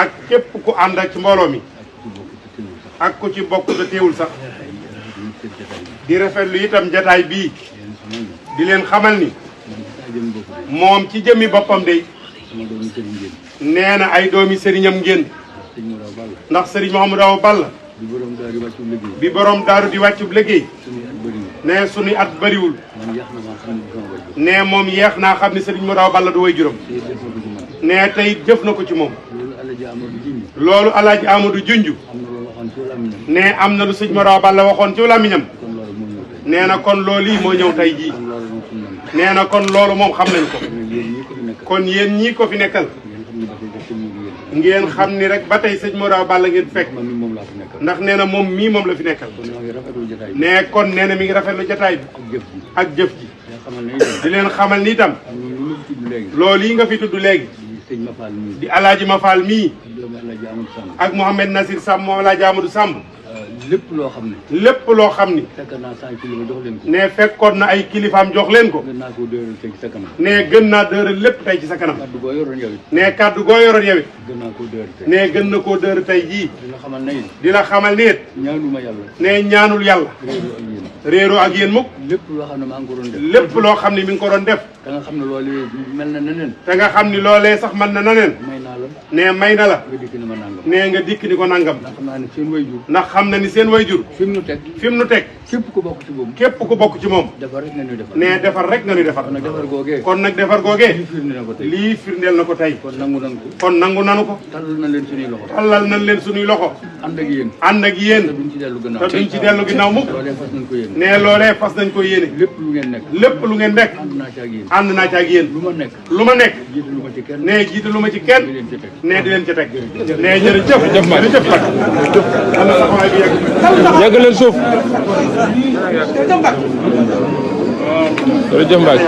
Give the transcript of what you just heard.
ak képp ku ànd ak ci mbooloo mi ak ku ci bokk te teewul sax di rafetlu itam jataay bii di leen xamal ni moom ci jëmmi boppam de nee na ay doomi sëriñam ngeen ndax sëriñ Mouhamadou Awa Balla bi borom daaru di wàccub liggéey nee suñuy at bariwul nee moom yeex naa xam ni sëriñ Mouhamadou Awa Balla du way juróom nee tey jëf na ko ci moom loolu alaaji Amadou junj nee am na lu sëriñ Mouhamadou Awa Balla waxoon ci làmmiñam nee na kon loolu yi moo ñëw tey jii nee na kon loolu moom xam nañ ko kon yéen ñii ko fi nekkal ngeen xam ni rek ba tey sëñ Mouhamadou Awa Balla ngeen fekk ndax nee na moom mii moom la fi nekkal nee kon nee na mi ngi rafetlu jataay bi ak jëf ji di leen xamal ni itam loolu yi nga fi tudd léegi di alaaji Mafal mii ak Mouhamed Nasir Samb moom alaaji Amadou Samb lépp loo xam ne loo xam ni fekk naa saa kilifa jox leen ko ne fekkoon na ay kilifaam jox leen ko gën naa koo dëral tey ci sa kanam ne gën naa dëral lépp tey ci sa kanam kaddu goo yoroon yow it ne kaddu goo yoroon yow it gën naa koo dëral tey ne gën na koo dër tey jii dina xamal na it di la xamal ni it ñaanuma yàlla ne ñaanul yàlla réeroo ak yéen mukk lépp loo xam ne maa ngi ko doon def lépp loo xam ne mi ngi ko doon def te nga xam ne loolu mel na neneen te nga xam ni loolee sax mën na naneen may naa la ne may na la nga dikk ni ma nangam ne nga dikk ni ko nangam ndax xam naa ne seen way jur ndax xam na ni seen wayjur fi mu nu teg fi mu nu teg képp ku bokk ci moom képp ku bokk ci moom defar rek nga ñuy defar ne defar rek nga ñuy defar kon nag defar googee kon nag defar googee lii firnde na ko tey lii firndeel na ko tey kon nangu nan ko kon nangu nanu ko tallal na leen suñuy loxo tallal nañ leen suñuy loxo ànd ak yéen ànd ak yéen te duñ ci dellu te gannaaw duñ ci dellu ginnaaw mukk loolee fas nañ ko yéen ne loolee fas nañ ko yéene lépp lu ngeen nekk lépp lu ngeen nekk ànd naa ci ak yéen ànd naa ci ak yéen lu ma nekk lu ma nekk jiitu lu ma ci kenn ne jiitu lu ma ci kenn di leen ci teg ne di leen ca teg ne jërëjëf jërëjëf Mbacke yàlla taxawaay bi yàgg yàgg leen suuf jërëjëf Mbacke